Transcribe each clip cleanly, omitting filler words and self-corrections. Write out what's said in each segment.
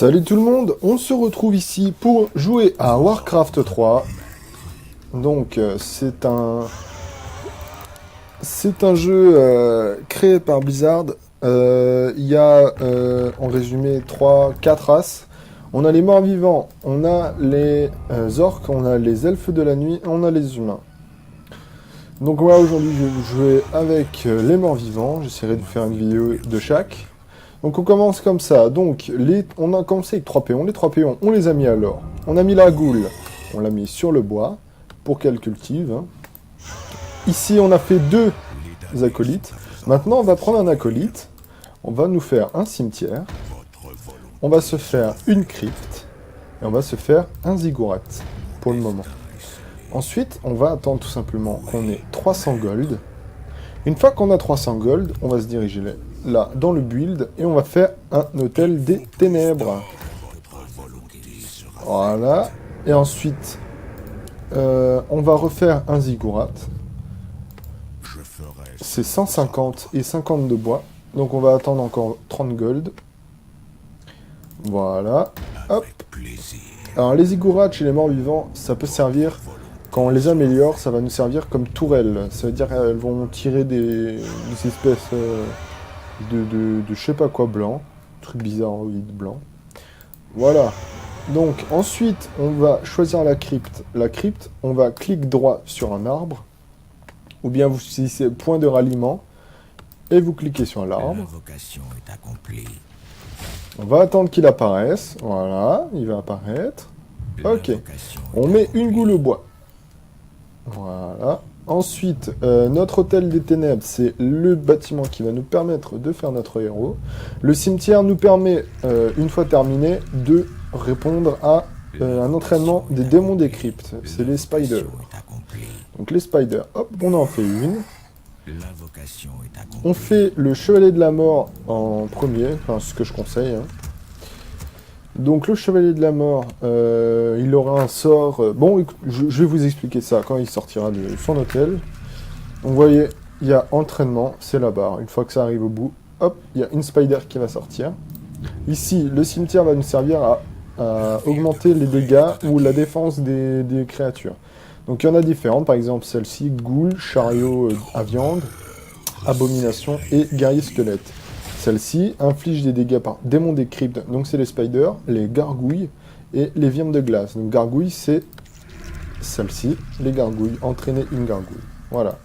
Salut tout le monde, on se retrouve ici pour jouer à Warcraft 3. Donc c'est un jeu créé par Blizzard. Il y a en résumé 4 races. On a les morts vivants, on a les orques, on a les elfes de la nuit, on a les humains. Donc voilà, aujourd'hui je vais jouer avec les morts vivants. J'essaierai de faire une vidéo de chaque. Donc on commence comme ça. Donc on a commencé avec 3 péons. Les 3 péons, on les a mis à l'or. On a mis la goule, on l'a mis sur le bois pour qu'elle cultive. Ici on a fait 2 acolytes. Maintenant on va prendre un acolyte. On va nous faire un cimetière. On va se faire une crypte. Et on va se faire un ziggurat pour le moment. Ensuite on va attendre tout simplement qu'on ait 300 gold. Une fois qu'on a 300 gold, on va se diriger là, dans le build, et on va faire un hôtel des ténèbres. Voilà. Et ensuite, on va refaire un ziggurat. C'est 150 et 50 de bois. Donc on va attendre encore 30 gold. Voilà. Hop. Alors les ziggourats chez les morts vivants, ça peut servir... Quand on les améliore, ça va nous servir comme tourelles. Ça veut dire qu'elles vont tirer des espèces de je sais pas quoi blanc. Truc bizarroïde blanc. Voilà. Donc ensuite, on va choisir la crypte. La crypte, on va clic droit sur un arbre. Ou bien vous utilisez point de ralliement. Et vous cliquez sur l'arbre. On va attendre qu'il apparaisse. Voilà, il va apparaître. Ok. On met une goule au bois. Voilà. Ensuite, notre hôtel des ténèbres, c'est le bâtiment qui va nous permettre de faire notre héros. Le cimetière nous permet, une fois terminé, de répondre à un entraînement des démons des cryptes. C'est les spiders. Donc les spiders, hop, on en fait une. On fait le chevalier de la mort en premier, enfin ce que je conseille. Hein. Donc le chevalier de la mort, il aura un sort... bon, je vais vous expliquer ça quand il sortira de son hôtel. Donc vous voyez, il y a entraînement, c'est la barre. Une fois que ça arrive au bout, hop, il y a une spider qui va sortir. Ici, le cimetière va nous servir à augmenter les dégâts ou la défense des créatures. Donc il y en a différentes, par exemple celle-ci, ghoul, chariot à viande, abomination et guerrier squelette. Celle-ci inflige des dégâts par démons des cryptes, donc c'est les spiders, les gargouilles et les viandes de glace. Donc gargouille, c'est celle-ci, les gargouilles, entraîner une gargouille. Voilà.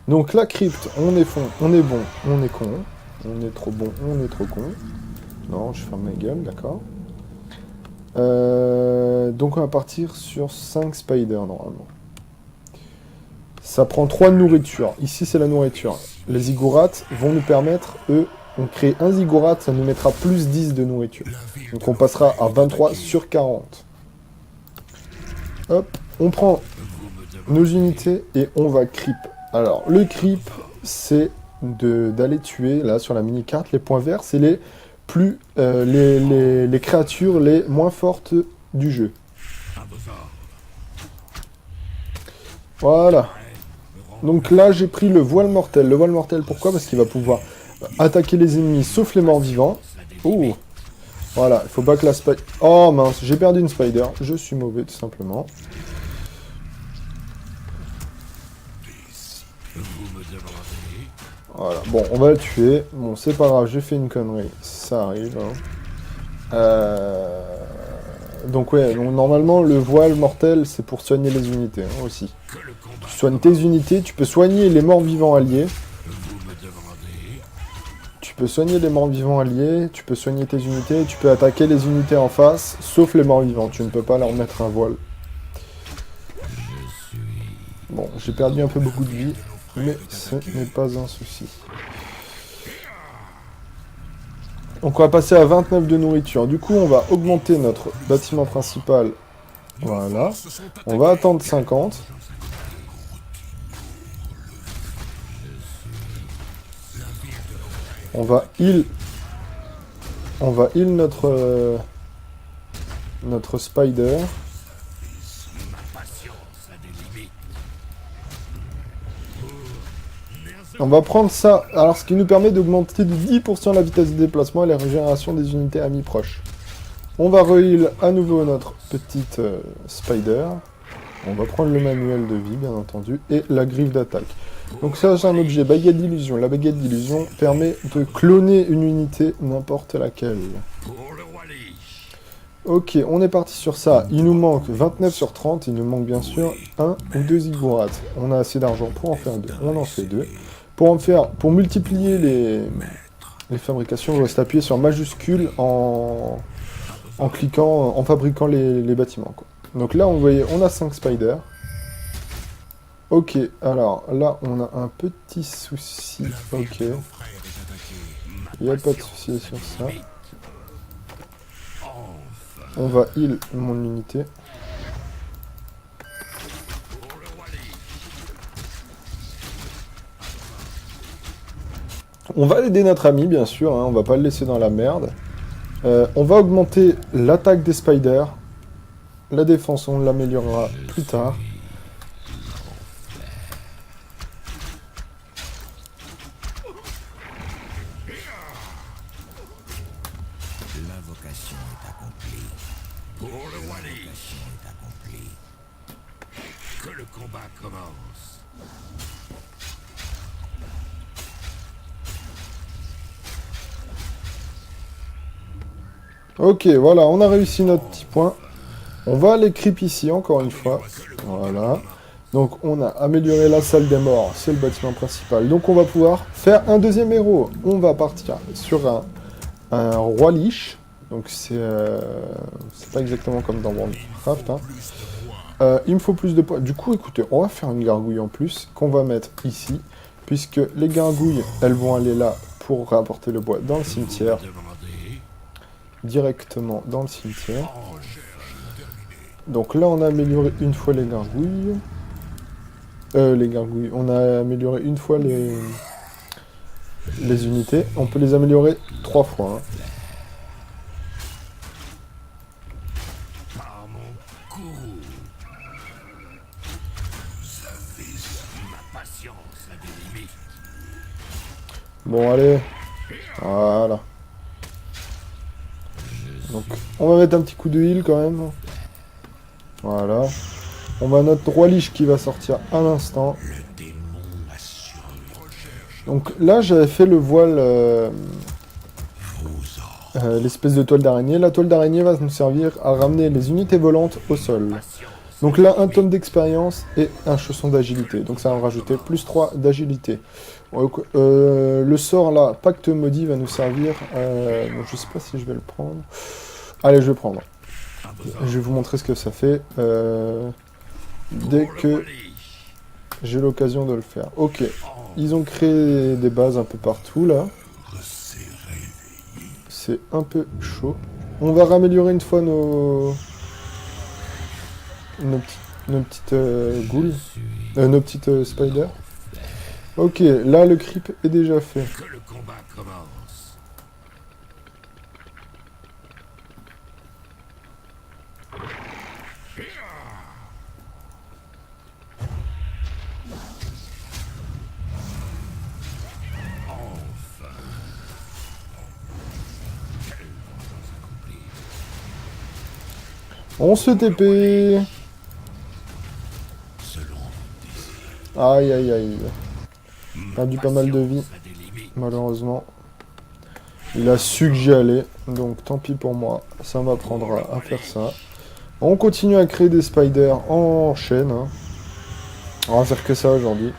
Donc la crypte, on est bon, on est con. On est trop bon, on est trop con. Non, je ferme ma gueule, d'accord. Donc on va partir sur 5 spiders normalement. Ça prend 3 de nourriture. Ici c'est la nourriture. Les ziggourats vont nous permettre, eux, on crée un ziggurat, ça nous mettra plus 10 de nourriture. Donc on passera à 23 sur 40. Hop, on prend nos unités et on va creep. Alors, le creep, c'est d'aller tuer, là, sur la mini-carte, les points verts, c'est les créatures les moins fortes du jeu. Voilà. Donc là, j'ai pris le voile mortel. Le voile mortel, pourquoi? Parce qu'il va pouvoir... attaquer les ennemis, sauf les morts vivants. Oh. Voilà, il faut pas que la spider... Oh mince, j'ai perdu une spider. Je suis mauvais, tout simplement. Voilà, bon, on va le tuer. Bon, c'est pas grave, j'ai fait une connerie. Ça arrive. Hein. Donc ouais, donc, normalement, le voile mortel, c'est pour soigner les unités, hein, aussi. Tu soignes tes unités, tu peux soigner les morts vivants alliés. Tu peux soigner les morts vivants alliés, tu peux soigner tes unités, tu peux attaquer les unités en face, sauf les morts vivants, tu ne peux pas leur mettre un voile. Bon, j'ai perdu un peu beaucoup de vie, mais ce n'est pas un souci. Donc on va passer à 29 de nourriture, du coup on va augmenter notre bâtiment principal, voilà. On va attendre 50. On va heal notre spider. On va prendre ça, alors ce qui nous permet d'augmenter de 10% la vitesse de déplacement et la régénération des unités amies proches. On va re-heal à nouveau notre petite spider. On va prendre le manuel de vie, bien entendu, et la griffe d'attaque. Donc ça, c'est un objet, baguette d'illusion. La baguette d'illusion permet de cloner une unité, n'importe laquelle. Ok, on est parti sur ça. Il nous manque 29 sur 30. Il nous manque bien sûr 1 ou 2 ziggourats. On a assez d'argent pour en faire 2. On en fait 2. Pour multiplier les fabrications, on va s'appuyer sur majuscule en cliquant, en fabriquant les bâtiments, quoi. Donc là, on a 5 spiders. Ok, alors là, on a un petit souci. Ok. Il n'y a pas de souci sur ça. On va heal mon unité. On va aider notre ami, bien sûr, hein, on va pas le laisser dans la merde. On va augmenter l'attaque des spiders. La défense, on l'améliorera plus tard. L'invocation est accomplie. Pour le Wally. L'invocation est accomplie. Que le combat commence. Ok, voilà, on a réussi notre petit point. On va aller creep ici, encore une fois. Voilà. Donc, on a amélioré la salle des morts. C'est le bâtiment principal. Donc, on va pouvoir faire un deuxième héros. On va partir sur un roi liche. Donc, c'est pas exactement comme dans Warcraft. Hein. Il me faut plus de poids. Du coup, écoutez, on va faire une gargouille en plus qu'on va mettre ici. Puisque les gargouilles, elles vont aller là pour rapporter le bois dans le cimetière. Directement dans le cimetière. Donc là, on a amélioré une fois les gargouilles. Les gargouilles. On a amélioré une fois les unités. On peut les améliorer 3 fois. Hein. Bon, allez. Voilà. Donc, on va mettre un petit coup de heal quand même. Voilà. On a notre roi liche qui va sortir à l'instant. Donc là, j'avais fait le voile... l'espèce de toile d'araignée. La toile d'araignée va nous servir à ramener les unités volantes au sol. Donc là, un tome d'expérience et un chausson d'agilité. Donc ça va me rajouter plus 3 d'agilité. Le sort là, pacte maudit, va nous servir... donc je sais pas si je vais le prendre. Allez, je vais prendre. Je vais vous montrer ce que ça fait. Dès que j'ai l'occasion de le faire. Ok. Ils ont créé des bases un peu partout là. C'est un peu chaud. On va raméliorer une fois nos petites ghouls. Nos petites spiders. Ok, là le creep est déjà fait. Que le combat commence. On se TP. Aïe aïe aïe. Perdu pas mal de vie. Malheureusement. Il a su que j'y allais. Donc tant pis pour moi. Ça m'apprendra à faire ça. On continue à créer des spiders en chaîne. Hein. On va faire que ça aujourd'hui.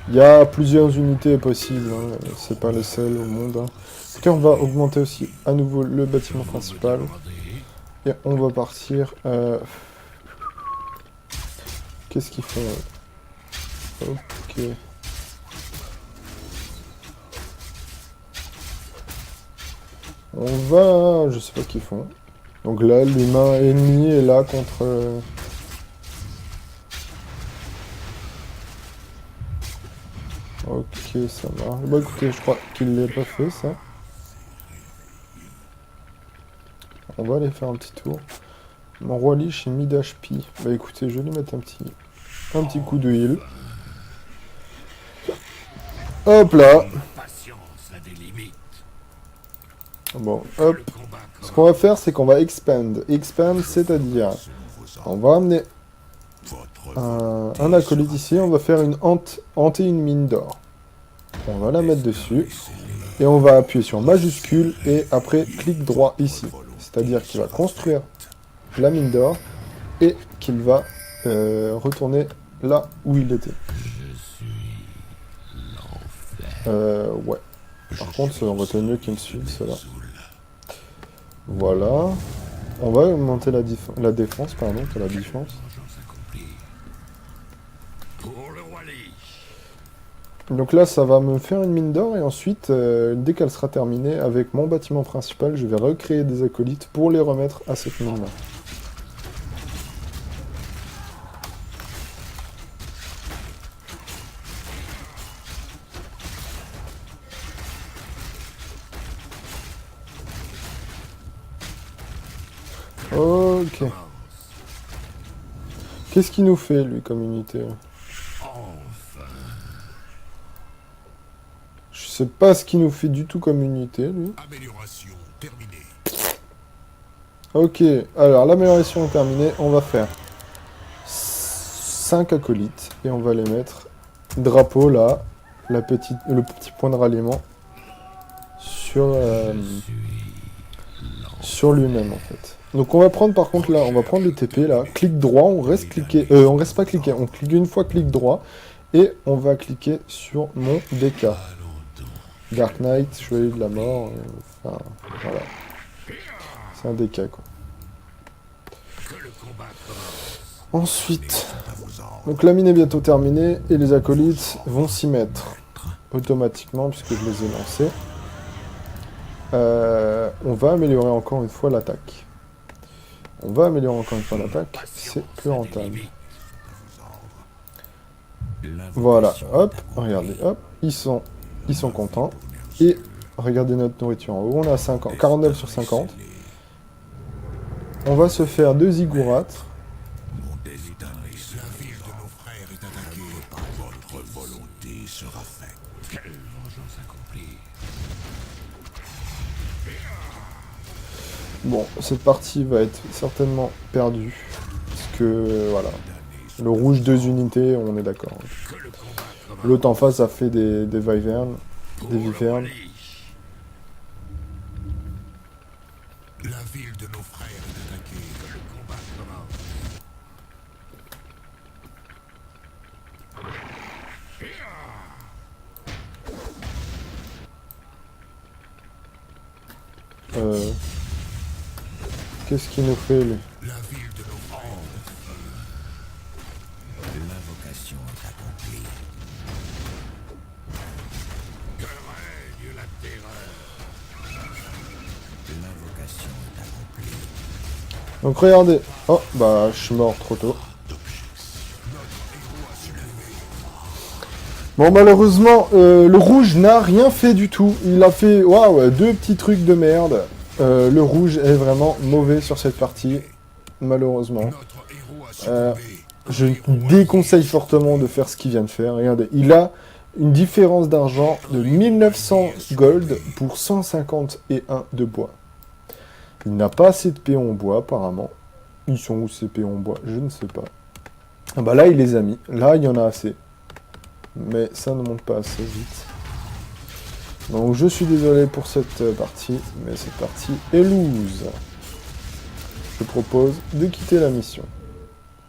Il y a plusieurs unités possibles. Hein. C'est pas les seules au monde. Hein. Écoutez, on va augmenter aussi à nouveau le bâtiment principal. Et on va partir... Qu'est-ce qu'ils font? Ok. On va... Je sais pas ce qu'ils font. Donc là, l'humain ennemi est là contre... Ok, ça marche. Bon, écoutez, je crois qu'il l'a pas fait, ça. On va aller faire un petit tour. Mon roi liche est mis d'HP. Bah écoutez, je vais lui mettre un petit coup de heal. Hop là. Bon, hop. Ce qu'on va faire, c'est qu'on va expand. Expand, c'est-à-dire, on va amener un acolyte ici, on va faire une hanter une mine d'or. On va la mettre dessus, et on va appuyer sur majuscule, et après, clic droit ici. C'est-à-dire qu'il va construire la mine d'or, et qu'il va retourner là où il était. Ouais. Par contre, ça aurait été mieux qu'il me suive, cela. Voilà. On va augmenter la défense, pardon, pas la défense. Donc là, ça va me faire une mine d'or, et ensuite, dès qu'elle sera terminée, avec mon bâtiment principal, je vais recréer des acolytes pour les remettre à cette mine-là. Ok. Qu'est-ce qu'il nous fait, lui, comme unité là? Je sais pas ce qu'il nous fait du tout comme unité, lui. Amélioration terminée. Ok, alors l'amélioration est terminée. On va faire 5 acolytes. Et on va les mettre drapeau, là. Le petit point de ralliement. Sur lui-même, en fait. Donc on va prendre, par contre, là, on va prendre le TP, là. Clic droit, on reste cliqué. On reste pas cliqué, on clique une fois, clic droit. Et on va cliquer sur mon DK. Dark Knight, Chevalier de la Mort, enfin, voilà. C'est un DK, quoi. Ensuite, donc la mine est bientôt terminée, et les acolytes vont s'y mettre automatiquement, puisque je les ai lancés. On va améliorer encore une fois l'attaque. C'est plus rentable. Voilà, hop, regardez, hop, ils sont contents. Et regardez notre nourriture en haut, on a 50, 49 sur 50. On va se faire 2 ziggourats. Bon, cette partie va être certainement perdue. Parce que, voilà. Le rouge 2 unités, on est d'accord. L'autre en face a fait des wyverns. Des vivernes. La ville de nos frères est attaquée. Que le combat commence. Qu'est-ce qu'il nous fait, lui? La ville de nos frères. L'invocation est accomplie. Que règne la terreur. L'invocation est accomplie. Donc regardez. Oh, bah, je suis mort trop tôt. Bon, malheureusement, le rouge n'a rien fait du tout. Il a fait, waouh, 2 petits trucs de merde. Le rouge est vraiment mauvais sur cette partie, malheureusement. Je déconseille fortement de faire ce qu'il vient de faire. Regardez, il a une différence d'argent de 1900 gold pour 151 de bois. Il n'a pas assez de péons en bois, apparemment. Ils sont où ces péons en bois? Je ne sais pas. Ah bah là, il les a mis. Là, il y en a assez. Mais ça ne monte pas assez vite. Donc je suis désolé pour cette partie, mais cette partie est lose. Je propose de quitter la mission.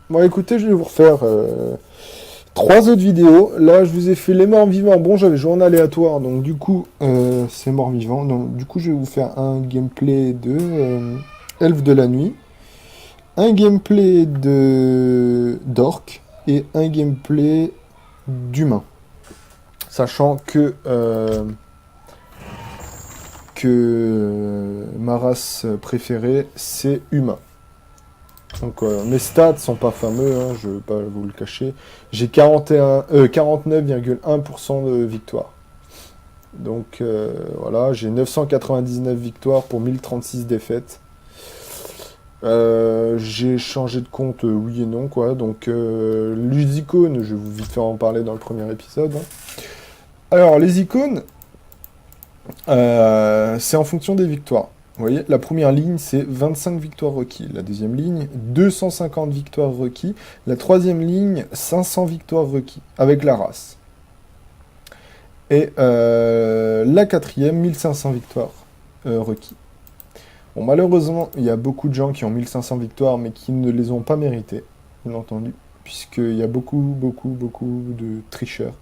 Bon écoutez, je vais vous refaire 3 autres vidéos. Là je vous ai fait les morts vivants. Bon, j'avais joué en aléatoire, donc du coup c'est morts vivants. Donc du coup je vais vous faire un gameplay de Elfe de la nuit, un gameplay de d'orc et un gameplay d'humain. Sachant que ma race préférée, c'est humain. Donc mes stats sont pas fameux, hein, je ne vais pas vous le cacher. J'ai 49,1% de victoire. Donc voilà, j'ai 999 victoires pour 1036 défaites. J'ai changé de compte, oui et non, quoi. Donc les icônes, je vais vous vite faire en parler dans le premier épisode. Hein. Alors les icônes, c'est en fonction des victoires. Vous voyez, la première ligne, c'est 25 victoires requis. La deuxième ligne, 250 victoires requis. La troisième ligne, 500 victoires requis, avec la race. Et la quatrième, 1500 victoires requis. Bon, malheureusement, il y a beaucoup de gens qui ont 1500 victoires, mais qui ne les ont pas méritées, bien entendu, puisqu'il y a beaucoup de tricheurs.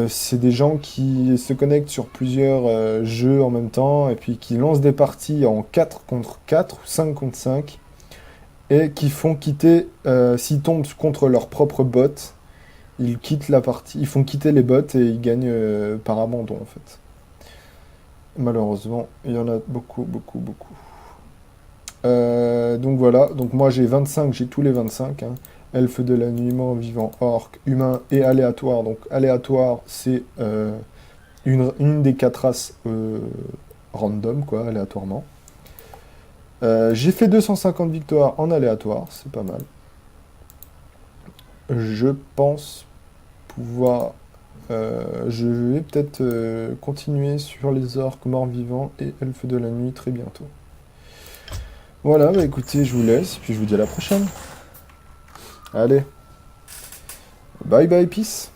C'est des gens qui se connectent sur plusieurs jeux en même temps et puis qui lancent des parties en 4 contre 4 ou 5 contre 5 et qui font quitter, s'ils tombent contre leur propre bot, ils quittent la partie, ils font quitter les bots et ils gagnent par abandon en fait. Malheureusement, il y en a beaucoup. Donc voilà, donc moi j'ai 25, j'ai tous les 25, hein. Elfe de la nuit, mort vivant, orc, humain et aléatoire. Donc aléatoire, c'est une des 4 races random, quoi, aléatoirement. J'ai fait 250 victoires en aléatoire, c'est pas mal. Je pense pouvoir... je vais peut-être continuer sur les orques morts vivants et elfes de la nuit très bientôt. Voilà, bah écoutez, je vous laisse, puis je vous dis à la prochaine. Allez. Bye bye, peace.